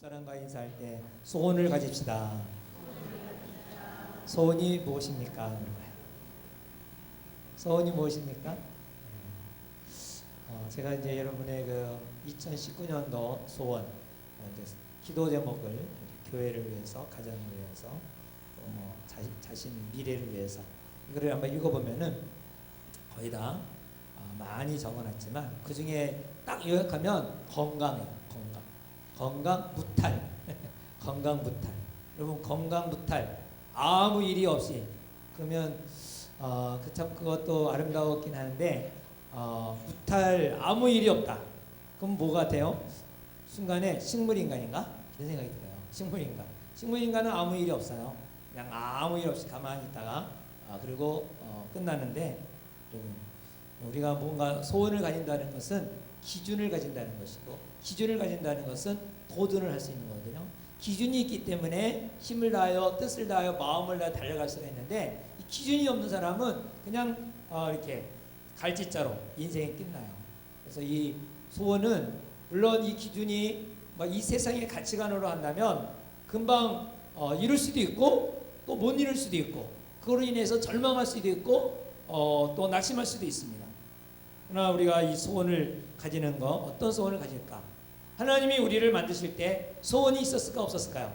사람과 인사할 때 소원을 가집시다. 소원이 무엇입니까? 소원이 무엇입니까? 제가 이제 여러분의 그 2019년도 소원, 기도 제목을 교회를 위해서, 가정을 위해서, 또 뭐 자신 미래를 위해서 이거를 한번 읽어보면은 거의 다 많이 적어놨지만 그 중에 딱 요약하면 건강이에요. 건강 무탈. 건강 무탈. 여러분 건강 무탈. 아무 일이 없이 그러면 참 그것도 아름다웠긴 하는데 무탈 아무 일이 없다. 그럼 뭐가 돼요? 순간에 식물인간인가? 이런 생각이 들어요. 식물인간. 식물인간은 아무 일이 없어요. 그냥 아무 일 없이 가만히 있다가 그리고 끝나는데 우리가 뭔가 소원을 가진다는 것은 기준을 가진다는 것이고 기준을 가진다는 것은 도전을 할 수 있는 거거든요. 기준이 있기 때문에 힘을 다하여 뜻을 다하여 마음을 다하여 달려갈 수가 있는데 이 기준이 없는 사람은 그냥 이렇게 갈짓자로 인생이 끝나요. 그래서 이 소원은 물론 이 기준이 이 세상의 가치관으로 한다면 금방 이룰 수도 있고 또 못 이룰 수도 있고 그로 인해서 절망할 수도 있고 또 낙심할 수도 있습니다. 그러나 우리가 이 소원을 가지는 거 어떤 소원을 가질까? 하나님이 우리를 만드실 때 소원이 있었을까 없었을까요?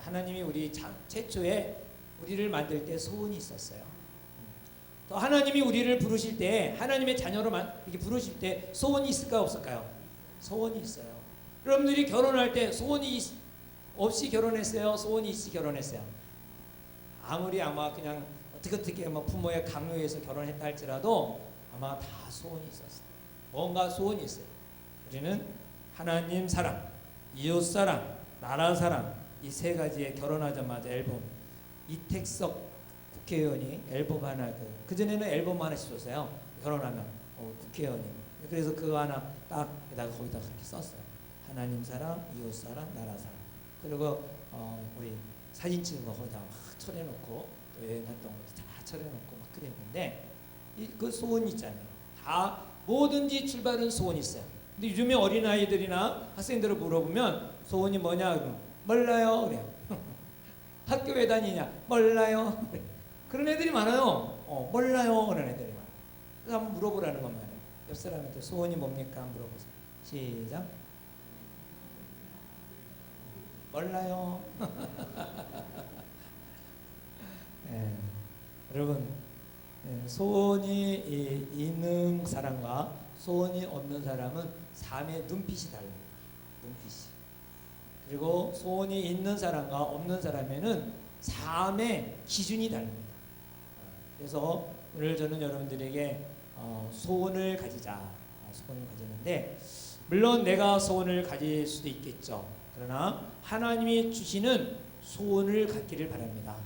하나님이 우리 최초에 우리를 만들 때 소원이 있었어요. 또 하나님이 우리를 부르실 때 하나님의 자녀로 이렇게 부르실 때 소원이 있을까요 없을까요? 소원이 있어요. 여러분들이 결혼할 때 소원이 없이 결혼했어요? 소원이 있이 결혼했어요? 아무리 아마 그냥 어떻게 부모의 강요에서 결혼했다 할지라도 아마 다 소원이 있었어요. 뭔가 소원이 있어요. 우리는 하나님 사랑, 이웃 사랑, 나라 사랑 이 세 가지에 결혼하자마자 앨범 이택석 국회의원이 앨범 하나 그전에는 앨범 하나씩 줬어요. 결혼하면 국회의원이 그래서 그거 하나 딱 거기다 그렇게 썼어요. 하나님 사랑, 이웃 사랑, 나라 사랑 그리고 우리 사진 찍은 거 거기다 막 쳐내놓고 또 여행 갔던 것도 다 쳐내놓고 막 그랬는데 그 소원이 있잖아요. 다 뭐든지 출발은 소원이 있어요. 근데 요즘에 어린아이들이나 학생들을 물어보면 소원이 뭐냐 그러면 몰라요 그래요. 학교 왜 다니냐 몰라요. 그런 애들이 많아요. 몰라요 그런 애들이 많아요. 그래서 한번 물어보라는 것만 해요. 옆 사람한테 소원이 뭡니까 한번 물어보세요. 시작. 몰라요. 네. 여러분 소원이 있는 사람과 소원이 없는 사람은 삶의 눈빛이 다릅니다. 눈빛이. 그리고 소원이 있는 사람과 없는 사람에는 삶의 기준이 다릅니다. 그래서 오늘 저는 여러분들에게 소원을 가지자. 소원을 가지는데 물론 내가 소원을 가질 수도 있겠죠. 그러나 하나님이 주시는 소원을 갖기를 바랍니다.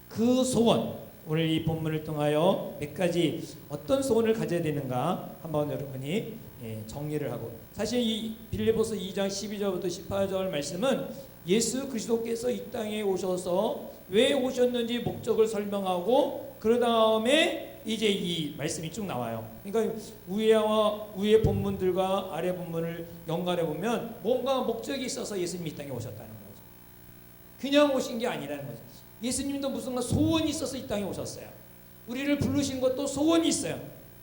그 소원 오늘 이 본문을 통하여 몇 가지 어떤 소원을 가져야 되는가 한번 여러분이 정리를 하고 사실 이 빌립보서 2장 12절부터 18절 말씀은 예수 그리스도께서 이 땅에 오셔서 왜 오셨는지 목적을 설명하고 그 다음에 이제 이 말씀이 쭉 나와요. 그러니까 위의 본문들과 아래 본문을 연관해 보면 뭔가 목적이 있어서 예수님이 이 땅에 오셨다는 거죠. 그냥 오신 게 아니라는 거죠. 예수님도 무슨 소원이 있어서 이 땅에 오셨어요. 우리를 부르신 것도 소원이 있어요.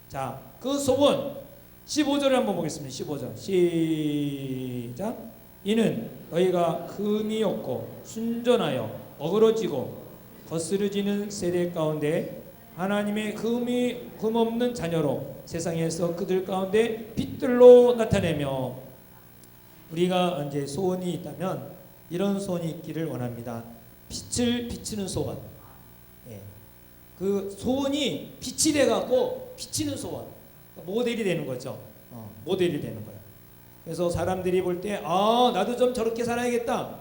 자, 그 소원 15절을 한번 보겠습니다. 15절 시작. 이는 너희가 흠이 없고 순전하여 어그러지고 거스르지는 세대 가운데 하나님의 흠 없는 자녀로 세상에서 그들 가운데 빛들로 나타내며 우리가 이제 소원이 있다면 이런 소원이 있기를 원합니다. 빛을 비추는 소원. 그 소원이 빛이 돼갖고 비치는 소원. 모델이 되는 거죠. 모델이 되는 거예요. 그래서 사람들이 볼 때 나도 좀 저렇게 살아야겠다.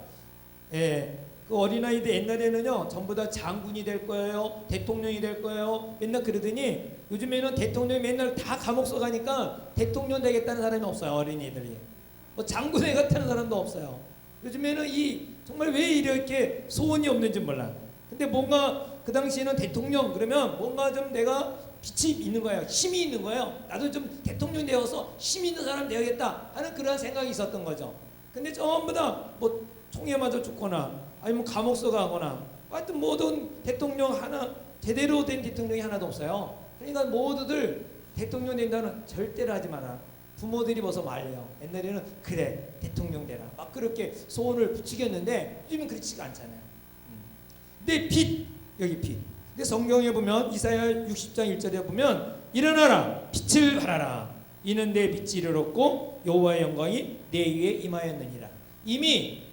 그 어린아이들 옛날에는요 전부 다 장군이 될 거예요, 대통령이 될 거예요. 맨날 그러더니 요즘에는 대통령이 맨날 다 감옥 써가니까 대통령 되겠다는 사람이 없어요. 어린이들이 장군 되겠다는 사람도 없어요. 요즘에는 정말 왜 이렇게 소원이 없는지 몰라. 근데 뭔가 그 당시에는 대통령 그러면 뭔가 좀 내가 빛이 있는 거예요. 힘이 있는 거예요. 나도 좀 대통령 되어서 힘 있는 사람 되어야겠다 하는 그런 생각이 있었던 거죠. 근데 전부 다 뭐 총에 맞아 죽거나 아니면 감옥서 가거나 하여튼 모든 대통령 하나 제대로 된 대통령이 하나도 없어요. 그러니까 모두들 대통령 된다는 절대로 하지 마라. 부모들이 벌써 말려요. 옛날에는 그래 대통령 되라 막 그렇게 소원을 부추겼는데 요즘은 그렇지가 않잖아요. 근데 빛, 여기 빛. 근데 성경에 보면 이사야 60장 1절에 보면 일어나라 빛을 발하라 이는 내 빛이 이르렀고 여호와의 영광이 내 위에 임하였느니라. 이미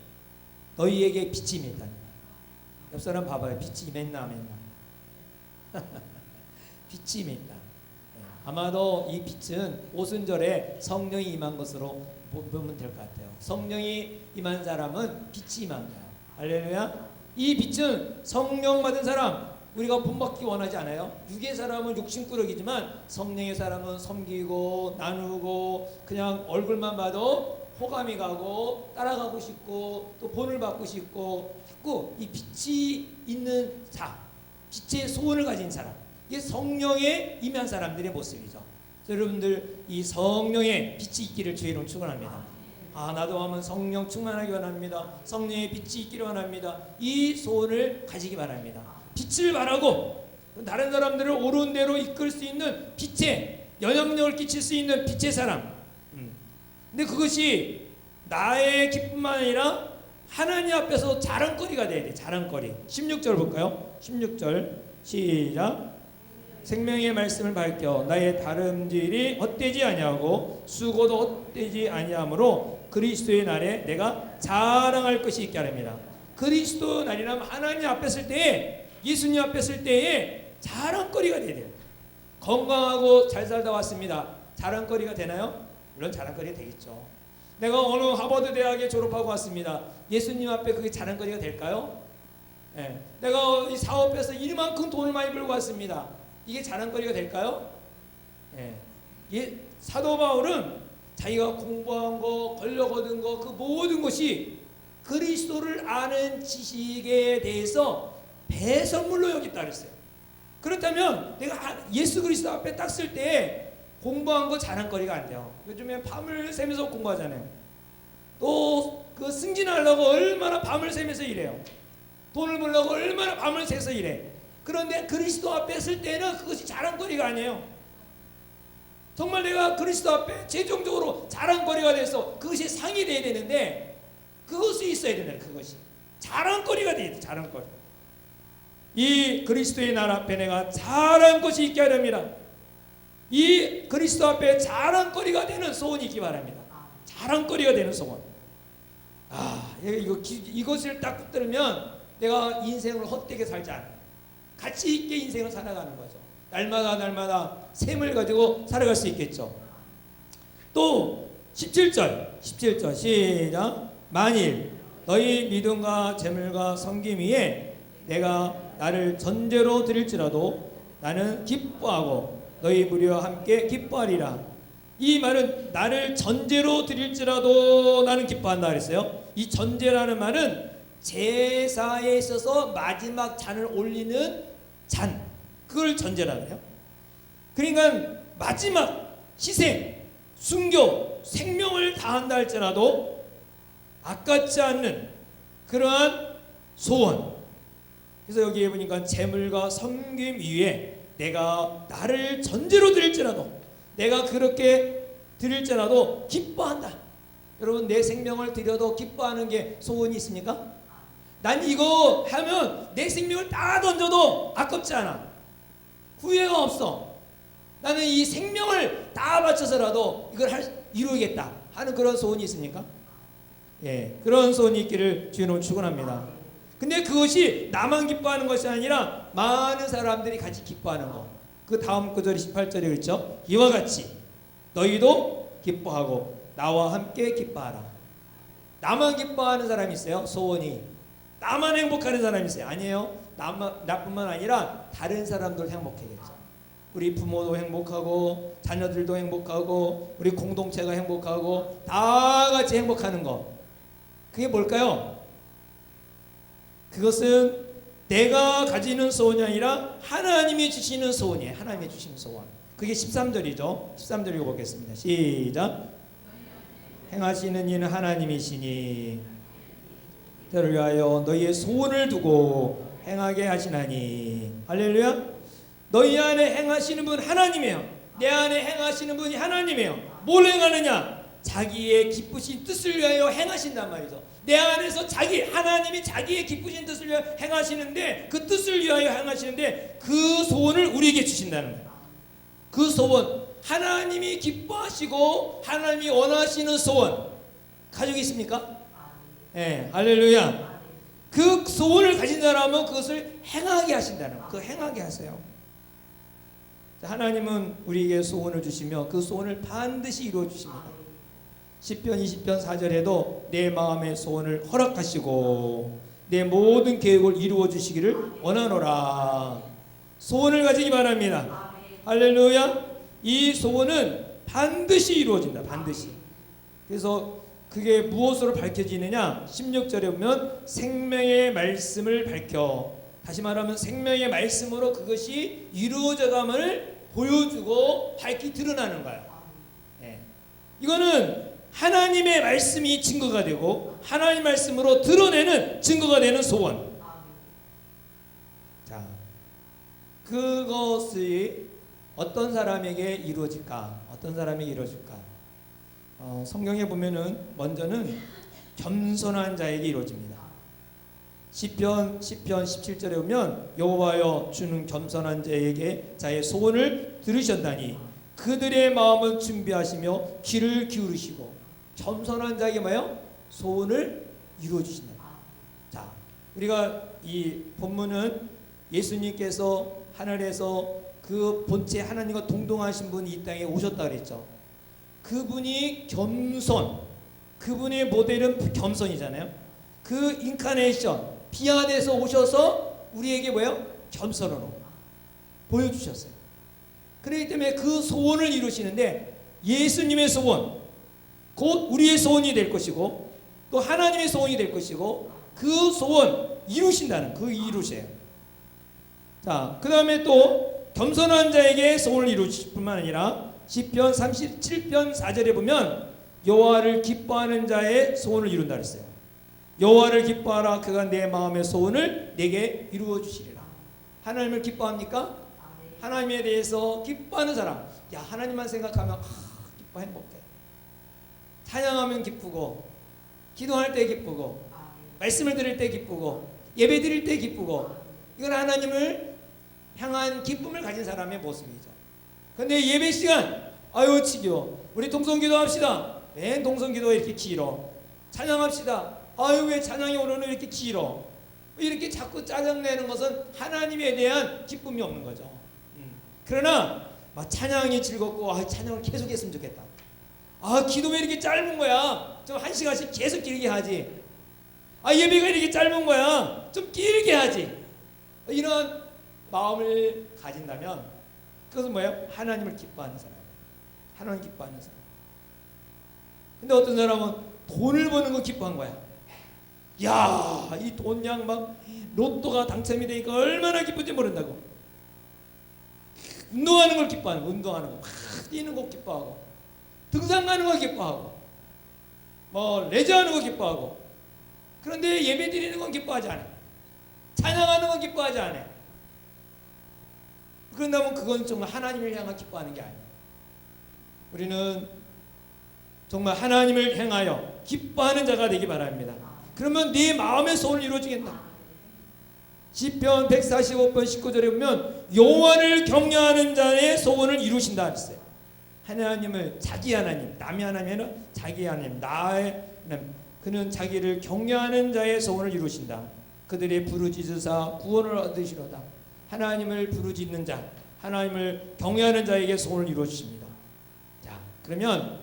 너희에게 빛이 임했다. 옆 사람 봐봐요. 빛이 임했나 안 했나. 빛이 임했다. 아마도 이 빛은 오순절에 성령이 임한 것으로 보면 될 것 같아요. 성령이 임한 사람은 빛이 임한 거예요. 할렐루야. 이 빛은 성령 받은 사람, 우리가 본받기 원하지 않아요. 육의 사람은 욕심꾸러기지만 성령의 사람은 섬기고 나누고 그냥 얼굴만 봐도 호감이 가고 따라가고 싶고 또 본을 받고 싶고 자꾸 이 빛이 있는 자, 빛의 소원을 가진 사람, 이게 성령에 임한 사람들의 모습이죠. 여러분들 이 성령의 빛이 있기를 주의 이름으로 축원합니다. 나도 하면 성령 충만하기 원합니다. 성령의 빛이 있기를 원합니다. 이 소원을 가지기 바랍니다. 빛을 발하고 다른 사람들을 옳은 대로 이끌 수 있는 빛의 영향력을 끼칠 수 있는 빛의 사람. 근데 그것이 나의 기쁨만 아니라 하나님 앞에서 자랑거리가 돼야 돼. 자랑거리. 16절 볼까요? 16절 시작. 생명의 말씀을 밝혀 나의 다름질이 헛되지 아니하고 수고도 헛되지 아니하므로 그리스도의 날에 내가 자랑할 것이 있게 하렵니다. 그리스도 날이라면 하나님 앞에 설 때에, 예수님 앞에 설 때에 자랑거리가 돼야 돼요. 건강하고 잘 살다 왔습니다. 자랑거리가 되나요? 물론 자랑거리가 되겠죠. 내가 어느 하버드 대학에 졸업하고 왔습니다. 예수님 앞에 그게 자랑거리가 될까요? 네. 내가 이 사업에서 이만큼 돈을 많이 벌고 왔습니다. 이게 자랑거리가 될까요? 네. 사도 바울은 자기가 공부한 거, 권력 얻은 거, 그 모든 것이 그리스도를 아는 지식에 대해서 배설물로 여겼다 그랬어요. 그렇다면 내가 예수 그리스도 앞에 딱 쓸 때 공부한 거 자랑거리가 안 돼요. 요즘에 밤을 새면서 공부하잖아요. 또 그 승진하려고 얼마나 밤을 새면서 일해요. 돈을 벌려고 얼마나 밤을 새서 일해. 그런데 그리스도 앞에 쓸 때는 그것이 자랑거리가 아니에요. 정말 내가 그리스도 앞에 최종적으로 자랑거리가 돼서 그것이 상이 돼야 되는데 그것이 있어야 된다. 그것이 자랑거리가 돼야 돼. 자랑거리. 이 그리스도의 날 앞에 내가 자랑한 것이 있게 하렵니다. 이 그리스도 앞에 자랑거리가 되는 소원이 있기 바랍니다. 자랑거리가 되는 소원. 이것을 딱 붙들면 내가 인생을 헛되게 살지 않아요. 가치 있게 인생을 살아가는 거죠. 날마다 셈을 가지고 살아갈 수 있겠죠. 또 17절 시작. 만일 너희 믿음과 재물과 섬김 위에 내가 나를 전제로 드릴지라도 나는 기뻐하고 너희 무리와 함께 기뻐하리라. 이 말은 나를 전제로 드릴지라도 나는 기뻐한다 그랬어요. 이 전제라는 말은 제사에 있어서 마지막 잔을 올리는 잔, 그걸 전제라고 해요. 그러니까 마지막 희생, 순교, 생명을 다한다 할지라도 아깝지 않는 그러한 소원. 그래서 여기에 보니까 재물과 섬김 위에 내가 나를 전제로 드릴지라도, 내가 그렇게 드릴지라도 기뻐한다. 여러분, 내 생명을 드려도 기뻐하는 게 소원이 있습니까? 난 이거 하면 내 생명을 다 던져도 아깝지 않아. 후회가 없어. 나는 이 생명을 다 바쳐서라도 이걸 이루겠다 하는 그런 소원이 있습니까? 예, 그런 소원이 있기를 주님으로 축원합니다. 근데 그것이 나만 기뻐하는 것이 아니라 많은 사람들이 같이 기뻐하는 것. 그 다음 구절이 18절에 그렇죠? 이와 같이 너희도 기뻐하고 나와 함께 기뻐하라. 나만 기뻐하는 사람이 있어요? 소원이. 나만 행복하는 사람이 있어요? 아니에요. 나뿐만 아니라 다른 사람들 행복해야겠죠. 우리 부모도 행복하고 자녀들도 행복하고 우리 공동체가 행복하고 다 같이 행복하는 것. 그게 뭘까요? 그것은 내가 가지는 소원이 아니라 하나님이 주시는 소원이에요. 하나님이 주시는 소원. 그게 13절이죠. 13절 읽어보겠습니다. 시작. 행하시는 이는 하나님이시니 너를 위하여 너희의 소원을 두고 행하게 하시나니. 할렐루야. 너희 안에 행하시는 분 하나님이에요. 내 안에 행하시는 분이 하나님이에요. 뭘 행하느냐? 자기의 기쁘신 뜻을 위하여 행하신단 말이죠. 내 안에서 하나님이 자기의 기쁘신 뜻을 위하여 행하시는데, 그 뜻을 위하여 행하시는데 그 소원을 우리에게 주신다는 거예요. 그 소원, 하나님이 기뻐하시고 하나님이 원하시는 소원 가지고 있습니까? 네, 할렐루야. 그 소원을 가진 사람은 그것을 행하게 하신다는 거예요. 그 행하게 하세요. 하나님은 우리에게 소원을 주시며 그 소원을 반드시 이루어 주십니다. 시편 20편 4절에도 내 마음의 소원을 허락하시고 내 모든 계획을 이루어 주시기를 원하노라. 소원을 가지기 바랍니다. 할렐루야. 이 소원은 반드시 이루어진다. 반드시. 그래서 그게 무엇으로 밝혀지느냐? 16절에 보면 생명의 말씀을 밝혀, 다시 말하면 생명의 말씀으로 그것이 이루어져감을 보여주고 밝히 드러나는 거예요. 네. 이거는 하나님의 말씀이 증거가 되고 하나님 말씀으로 드러내는 증거가 되는 소원. 자, 그것이 어떤 사람에게 이루어질까? 어떤 사람에게 이루어질까? 성경에 보면은 먼저는 겸손한 자에게 이루어집니다. 시편 17절에 보면 여호와여 주는 겸손한 자에게 자의 소원을 들으셨다니 그들의 마음을 준비하시며 귀를 기울이시고. 겸손한 자에게 뭐예요? 소원을 이루어 주신다. 자, 우리가 이 본문은 예수님께서 하늘에서 그 본체 하나님과 동동하신 분이 이 땅에 오셨다 그랬죠. 그분이 겸손, 그분의 모델은 겸손이잖아요. 그 인카네이션, 비아돼서 오셔서 우리에게 뭐예요? 겸손으로 보여주셨어요. 그렇기 때문에 그 소원을 이루시는데 예수님의 소원, 곧 우리의 소원이 될 것이고 또 하나님의 소원이 될 것이고 그 소원 이루신다는, 그 이루세요. 자, 그 다음에 또 겸손한 자에게 소원을 이루실 뿐만 아니라 시편 37편 4절에 보면 여호와를 기뻐하는 자의 소원을 이룬다 그랬어요. 여호와를 기뻐하라. 그가 내 마음의 소원을 내게 이루어 주시리라. 하나님을 기뻐합니까? 하나님에 대해서 기뻐하는 사람. 야, 하나님만 생각하면 기뻐, 행복해. 찬양하면 기쁘고, 기도할 때 기쁘고, 말씀을 들을 때 기쁘고, 예배 드릴 때 기쁘고. 이건 하나님을 향한 기쁨을 가진 사람의 모습이죠. 근데 예배 시간, 아유 지겨워. 우리 동성기도 합시다. 왜 동성기도 이렇게 길어? 찬양합시다. 아유 왜 찬양이 오늘은 이렇게 길어? 이렇게 자꾸 짜증내는 것은 하나님에 대한 기쁨이 없는 거죠. 그러나 찬양이 즐겁고 찬양을 계속 했으면 좋겠다. 기도 왜 이렇게 짧은 거야? 좀 1시간씩 계속 길게 하지. 예배가 이렇게 짧은 거야. 좀 길게 하지. 이런 마음을 가진다면 그것은 뭐예요? 하나님을 기뻐하는 사람. 하나님 기뻐하는 사람. 근데 어떤 사람은 돈을 버는 거 기뻐한 거야. 야, 이 돈양 막 로또가 당첨이 되니까 얼마나 기쁜지 모른다고. 운동하는 걸 기뻐하는 거, 운동하는 거, 뛰는 거 기뻐하고, 등산 가는 거 기뻐하고, 레저하는 거 기뻐하고. 그런데 예배 드리는 건 기뻐하지 않아. 찬양하는 건 기뻐하지 않아. 그런다면 그건 정말 하나님을 향해 기뻐하는 게 아니야. 우리는 정말 하나님을 향하여 기뻐하는 자가 되기 바랍니다. 그러면 네 마음의 소원을 이루어지겠다. 시편 145편 19절에 보면 여호와를 경외하는 자의 소원을 이루신다 했어요. 하나님을, 자기 하나님, 남의 하나님이 아니라 자기 하나님, 나의 하나님, 그는 자기를 경외하는 자의 소원을 이루신다. 그들의 부르짖으사 구원을 얻으시로다. 하나님을 부르짖는 자, 하나님을 경외하는 자에게 소원을 이루어 주십니다. 자, 그러면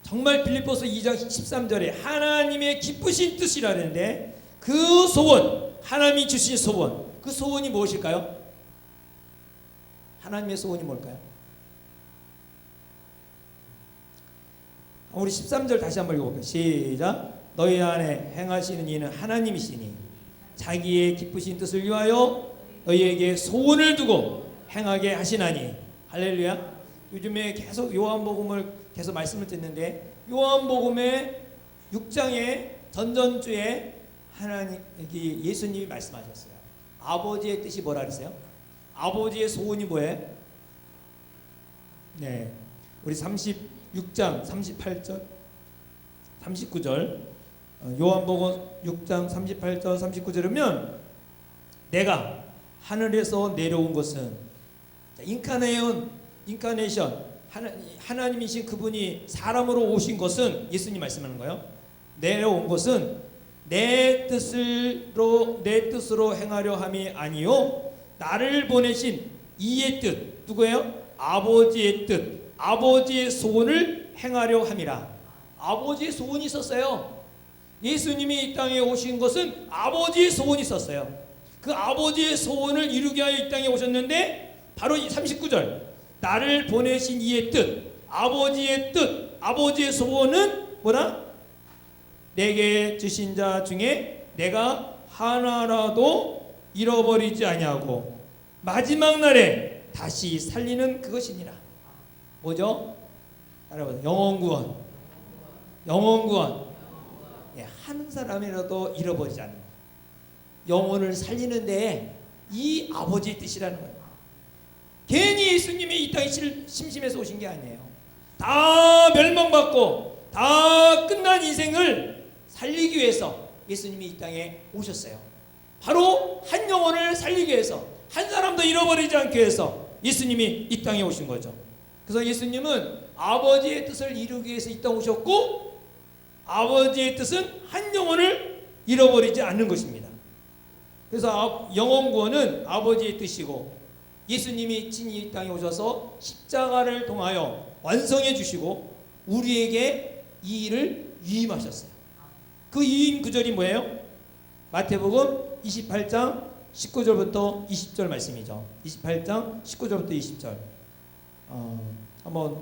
정말 빌립보서 2장 13절에 하나님의 기쁘신 뜻이라 하는데 그 소원, 하나님이 주신 소원, 그 소원이 무엇일까요? 하나님의 소원이 뭘까요? 우리 13절 다시 한번 읽어볼게요. 시작. 너희 안에 행하시는 이는 하나님이시니 자기의 기쁘신 뜻을 위하여 너희에게 소원을 두고 행하게 하시나니. 할렐루야. 요즘에 계속 요한복음을 계속 말씀을 듣는데 요한복음의 6장의 전전주에 하나님 예수님이 말씀하셨어요. 아버지의 뜻이 뭐라 그랬어요? 아버지의 소원이 뭐예요? 네, 우리 36장 38절 39절 요한복음 6장 38절 39절이면 내가 하늘에서 내려온 것은 인카네이션 하나님이신 그분이 사람으로 오신 것은 예수님 말씀하는 거예요. 내려온 것은 내 뜻으로 행하려 함이 아니요 나를 보내신 이의 뜻 누구예요? 아버지의 뜻 아버지의 소원을 행하려 함이라. 아버지의 소원이 있었어요. 예수님이 이 땅에 오신 것은 아버지의 소원이 있었어요. 그 아버지의 소원을 이루기 위하여 이 땅에 오셨는데 바로 이 39절 나를 보내신 이의 뜻 아버지의 뜻 아버지의 소원은 뭐라? 내게 주신 자 중에 내가 하나라도 잃어버리지 아니하고 마지막 날에 다시 살리는 그것이니라. 뭐죠? 여러분 영원구원 예, 한 사람이라도 잃어버리지 않는 거예요. 영혼을 살리는데 이 아버지의 뜻이라는 거예요. 괜히 예수님이 이 땅에 심심해서 오신 게 아니에요. 다 멸망받고 다 끝난 인생을 살리기 위해서 예수님이 이 땅에 오셨어요. 바로 한 영혼을 살리기 위해서 한 사람도 잃어버리지 않기 위해서 예수님이 이 땅에 오신 거죠. 그래서 예수님은 아버지의 뜻을 이루기 위해서 이 땅에 오셨고 아버지의 뜻은 한 영혼을 잃어버리지 않는 것입니다. 그래서 영원구원은 아버지의 뜻이고 예수님이 친히 이 땅에 오셔서 십자가를 통하여 완성해 주시고 우리에게 이 일을 위임하셨어요. 그 위임 구절이 뭐예요? 마태복음 28장 19절부터 20절 말씀이죠. 28장 19절부터 20절 한번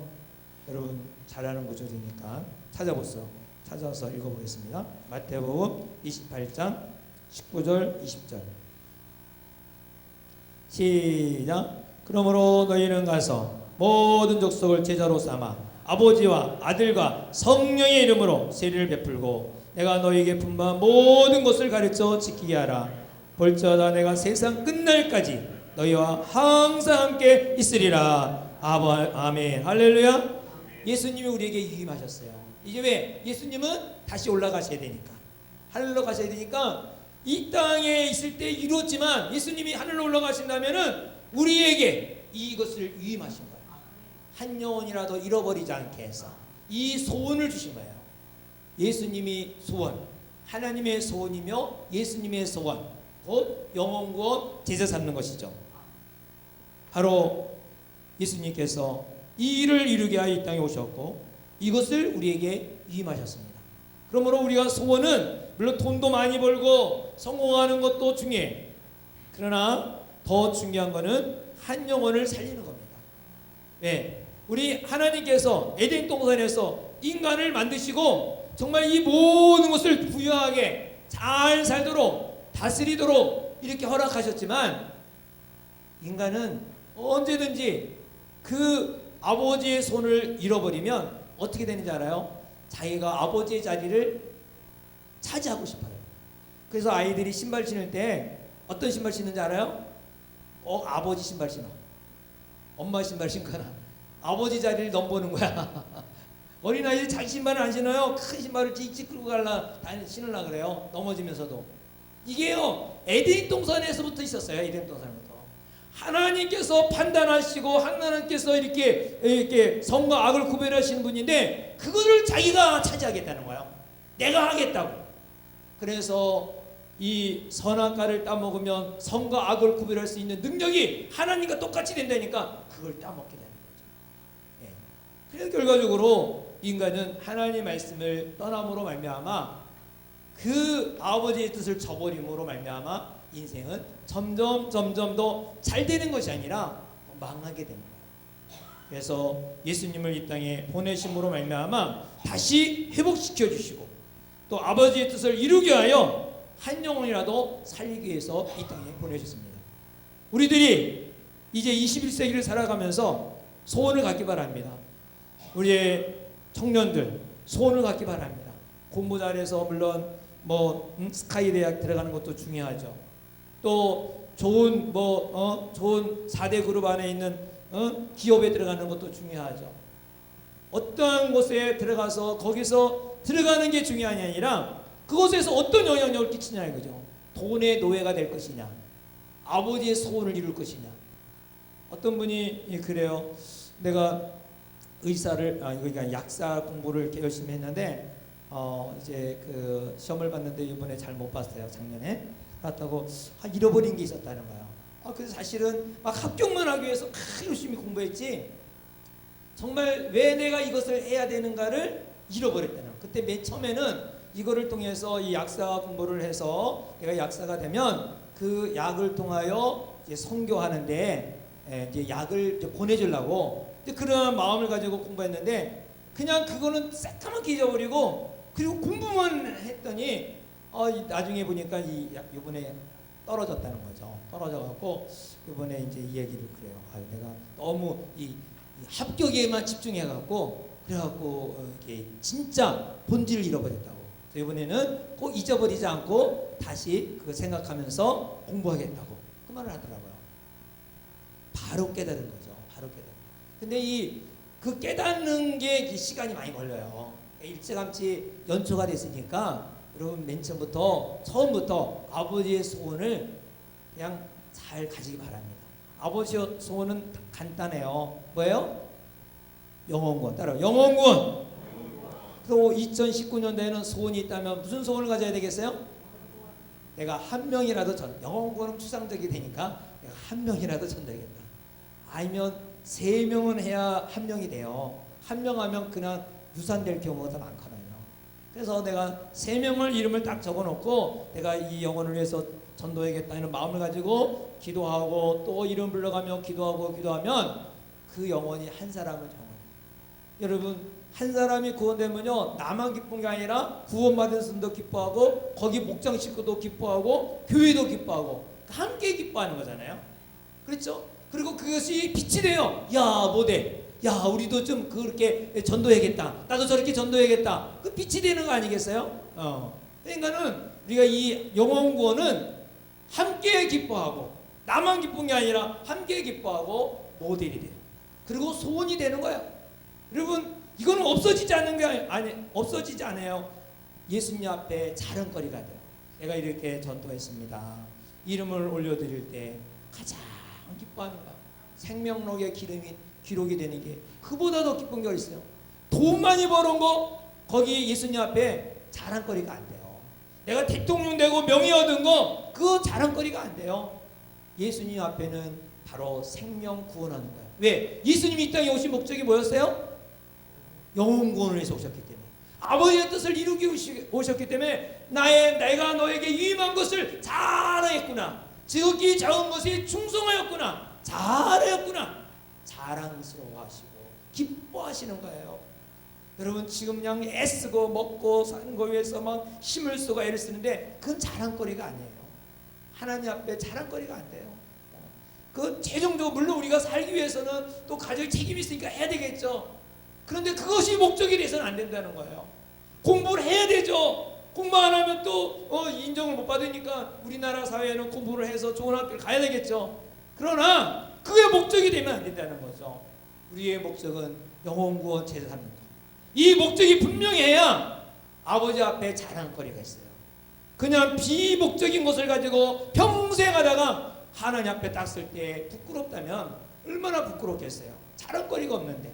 여러분 잘 아는 구절이니까 찾아서 읽어보겠습니다. 마태복음 28장 19절 20절 시작. 그러므로 너희는 가서 모든 족속을 제자로 삼아 아버지와 아들과 성령의 이름으로 세례를 베풀고 내가 너희에게 분부한 모든 것을 가르쳐 지키게 하라. 볼지어다 내가 세상 끝날까지 너희와 항상 함께 있으리라. 아멘. 할렐루야. 예수님이 우리에게 위임하셨어요. 이제 왜? 예수님은 다시 올라가셔야 되니까 하늘로 가셔야 되니까 이 땅에 있을 때 이루었지만 예수님이 하늘로 올라가신다면은 우리에게 이것을 위임하신 거예요. 한 영혼이라도 잃어버리지 않게 해서 이 소원을 주신 거예요. 예수님이 소원, 하나님의 소원이며 예수님의 소원, 곧 영원구원 제자 삼는 것이죠. 바로 예수님께서 이 일을 이루게 하여 이 땅에 오셨고 이것을 우리에게 위임하셨습니다. 그러므로 우리가 소원은 물론 돈도 많이 벌고 성공하는 것도 중요해. 그러나 더 중요한 것은 한 영혼을 살리는 겁니다. 네, 우리 하나님께서 에덴 동산에서 인간을 만드시고 정말 이 모든 것을 부유하게 잘 살도록 다스리도록 이렇게 허락하셨지만 인간은 언제든지 그 아버지의 손을 잃어버리면 어떻게 되는지 알아요? 자기가 아버지의 자리를 차지하고 싶어요. 그래서 아이들이 신발 신을 때 어떤 신발 신는지 알아요? 아버지 신발 신어. 엄마 신발 신거나 아버지 자리를 넘보는 거야. 어린아이들 자기 신발을 안 신어요. 큰 신발을 찍찍 끌고 신으려고 그래요. 넘어지면서도. 이게요 에덴 동산에서부터 있었어요. 에덴 동산부터. 하나님께서 판단하시고 하나님께서 이렇게 선과 악을 구별하시는 분인데 그거를 자기가 차지하겠다는 거예요. 내가 하겠다고. 그래서 이 선악과를 따먹으면 선과 악을 구별할 수 있는 능력이 하나님과 똑같이 된다니까 그걸 따먹게 되는 거죠. 예. 그래서 결과적으로 인간은 하나님의 말씀을 떠남으로 말미암아 그 아버지의 뜻을 저버림으로 말미암아 인생은 점점 더 잘 되는 것이 아니라 망하게 됩니다. 그래서 예수님을 이 땅에 보내심으로 말미암아 다시 회복시켜 주시고 또 아버지의 뜻을 이루게 하여 한 영혼이라도 살리기 위해서 이 땅에 보내셨습니다. 우리들이 이제 21세기를 살아가면서 소원을 갖기 바랍니다. 우리의 청년들, 소원을 갖기 바랍니다. 공부 잘해서 물론 스카이 대학 들어가는 것도 중요하죠. 또 좋은 좋은 4대 그룹 안에 있는 기업에 들어가는 것도 중요하죠. 어떠한 곳에 들어가서 거기서 들어가는 게 중요한 게 아니라 그곳에서 어떤 영향력을 끼치냐 이거죠. 돈의 노예가 될 것이냐, 아버지의 소원을 이룰 것이냐. 어떤 분이 그래요. 내가 그러니까 약사 공부를 이렇게 열심히 했는데 이제 그 시험을 봤는데 이번에 잘 못 봤어요. 작년에 봤다고 잃어버린 게 있었다는 거예요. 그래서 사실은 막 합격만 하기 위해서 열심히 공부했지 정말 왜 내가 이것을 해야 되는가를 잃어버렸다는 거예요. 그때 맨 처음에는 이거를 통해서 이 약사 공부를 해서 내가 약사가 되면 그 약을 통하여 이제 선교하는데 이제 약을 이제 보내주려고 그런 마음을 가지고 공부했는데 그냥 그거는 새까맣게 잊어버리고 그리고 공부만 했더니 나중에 보니까 이번에 떨어졌다는 거죠. 떨어져갖고 이번에 이제 이 얘기를 그래요. 내가 너무 이 합격에만 집중해갖고 그래갖고 이게 진짜 본질을 잃어버렸다고. 그래서 이번에는 꼭 잊어버리지 않고 다시 그거 생각하면서 공부하겠다고 그 말을 하더라고요. 바로 깨달은 거죠. 바로 깨달은. 근데 그 깨닫는 게 시간이 많이 걸려요. 일찌감치 연초가 됐으니까 여러분 맨 처음부터 아버지의 소원을 그냥 잘 가지기 바랍니다. 아버지의 소원은 간단해요. 뭐예요? 영혼구원. 따라요. 영혼구원. 또 2019년도에는 소원이 있다면 무슨 소원을 가져야 되겠어요? 내가 한 명이라도 영혼구원은 추상적이 되니까 내가 한 명이라도 전도하겠다. 아니면 3명은 해야 한 명이 돼요. 한 명 하면 그냥 유산될 경우가 더 많거든요. 그래서 내가 3명을 이름을 딱 적어놓고 내가 이 영혼을 위해서 전도해야겠다는 마음을 가지고 기도하고 또 이름 불러가며 기도하면 그 영혼이 한 사람을 정해요. 여러분 한 사람이 구원되면요 나만 기쁜 게 아니라 구원받은 사람도 기뻐하고 거기 목장 식구도 기뻐하고 교회도 기뻐하고 함께 기뻐하는 거잖아요. 그렇죠? 그리고 그것이 빛이 돼요. 야 뭐돼? 야 우리도 좀 그렇게 전도해야겠다. 나도 저렇게 전도해야겠다. 그 빛이 되는 거 아니겠어요? 그러니까는 우리가 이 영혼 구원은 함께 기뻐하고 나만 기쁜 게 아니라 함께 기뻐하고 모델이 돼요. 그리고 소원이 되는 거야. 여러분 이거는 없어지지 않는 게 없어지지 않아요. 예수님 앞에 자랑거리가 돼요. 내가 이렇게 전도했습니다. 이름을 올려드릴 때 가장 기뻐하는 거야. 생명록의 기록이 되는 게 그보다 더 기쁜 게 있어요. 돈 많이 벌은 거 거기 예수님 앞에 자랑거리가 안 돼요. 내가 대통령 되고 명예 얻은 거 그거 자랑거리가 안 돼요. 예수님 앞에는 바로 생명 구원하는 거야. 왜? 예수님이 이 땅에 오신 목적이 뭐였어요? 영혼 구원을 위해서 오셨기 때문에 아버지의 뜻을 이루기 오셨기 때문에 내가 너에게 위임한 것을 잘하였구나. 지극히 작은 것이 충성하였구나. 잘하였구나. 자랑스러워하시고 기뻐하시는 거예요. 여러분 지금 그냥 애쓰고 먹고 사는 거 위해서 막 힘을 쓰고 애를 쓰는데 그건 자랑거리가 아니에요. 하나님 앞에 자랑거리가 안 돼요. 그 최종적으로 물론 우리가 살기 위해서는 또 가족의 책임이 있으니까 해야 되겠죠. 그런데 그것이 목적이 돼서는 안 된다는 거예요. 공부를 해야 되죠. 공부 안 하면 또 인정을 못 받으니까 우리나라 사회는 공부를 해서 좋은 학교를 가야 되겠죠. 그러나 그게 목적이 되면 안 된다는 거죠. 우리의 목적은 영혼구원 제사입니다. 이 목적이 분명해야 아버지 앞에 자랑거리가 있어요. 그냥 비목적인 것을 가지고 평생 하다가 하나님 앞에 딱 쓸 때 부끄럽다면 얼마나 부끄럽겠어요. 자랑거리가 없는데.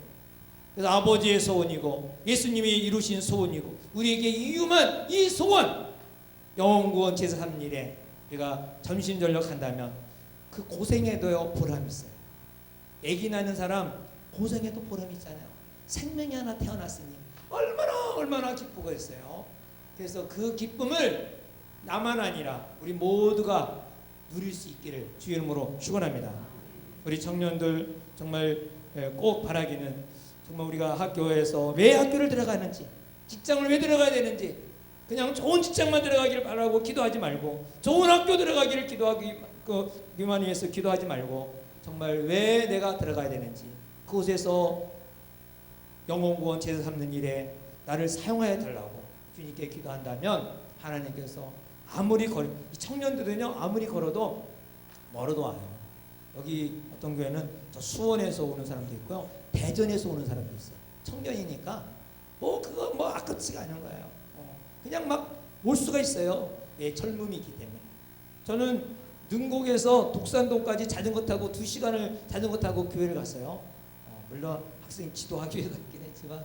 그래서 아버지의 소원이고 예수님이 이루신 소원이고 우리에게 이유만 이 소원 영혼구원 제사 3일에 우리가 전심전력한다면 그 고생에도요 보람이 있어요. 아기 낳는 사람 고생해도 보람이 있잖아요. 생명이 하나 태어났으니 얼마나 기쁘고 했어요. 그래서 그 기쁨을 나만 아니라 우리 모두가 누릴 수 있기를 주의 이름으로 축원합니다. 우리 청년들 정말 꼭 바라기는 정말 우리가 학교에서 왜 학교를 들어가는지 직장을 왜 들어가야 되는지 그냥 좋은 직장만 들어가기를 바라고 기도하지 말고 좋은 학교 들어가기를 기도하기만 위해서 기도하지 말고 정말 왜 내가 들어가야 되는지 그곳에서 영혼구원 제사 삼는 일에 나를 사용하여 달라고 주님께 기도한다면 하나님께서 아무리 이 청년들은요 아무리 걸어도 멀어도 와요. 여기 어떤 교회는 저 수원에서 오는 사람도 있고요, 대전에서 오는 사람도 있어요. 청년이니까 그거 아깝지가 않은 거예요. 그냥 막 올 수가 있어요. 예, 젊음이기 때문에. 저는 능곡에서 독산동까지 자전거 타고 2시간을 자전거 타고 교회를 갔어요. 물론 학생 지도하기 위해서 갔긴 했지만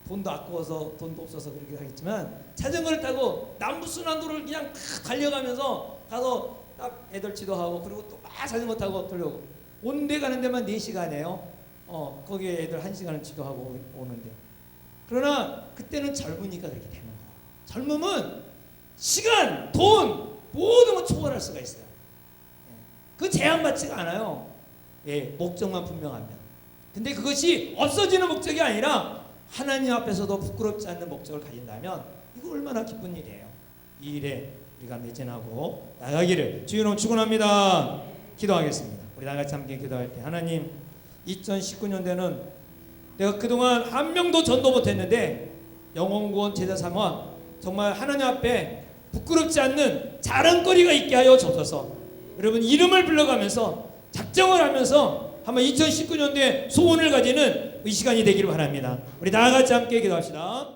돈도 아까워서 돈도 없어서 그렇게 하겠지만 자전거를 타고 남부순환도를 그냥 달려가면서 가서 딱 애들 지도하고 그리고 또 막 자전거 타고 돌려오고 온 데 가는 데만 4시간이에요. 거기에 애들 1시간을 지도하고 오는데, 그러나 그때는 젊으니까 그렇게 되는 거예요. 젊음은 시간, 돈 모든 걸 초월할 수가 있어요. 그 제한받지가 않아요. 예, 목적만 분명하면. 근데 그것이 없어지는 목적이 아니라 하나님 앞에서도 부끄럽지 않는 목적을 가진다면 이거 얼마나 기쁜 일이에요. 이 일에 우리가 매진하고 나가기를 주의 이름으로 축원합니다. 기도하겠습니다. 우리 다 같이 함께 기도할 때, 하나님, 2019년대는 내가 그동안 한 명도 전도 못했는데 영혼구원 제자 삼아 정말 하나님 앞에 부끄럽지 않는 자랑거리가 있게 하여 주옵소서. 여러분 이름을 불러가면서 작정을 하면서 한번 2019년도에 소원을 가지는 이 시간이 되기를 바랍니다. 우리 다 같이 함께 기도합시다.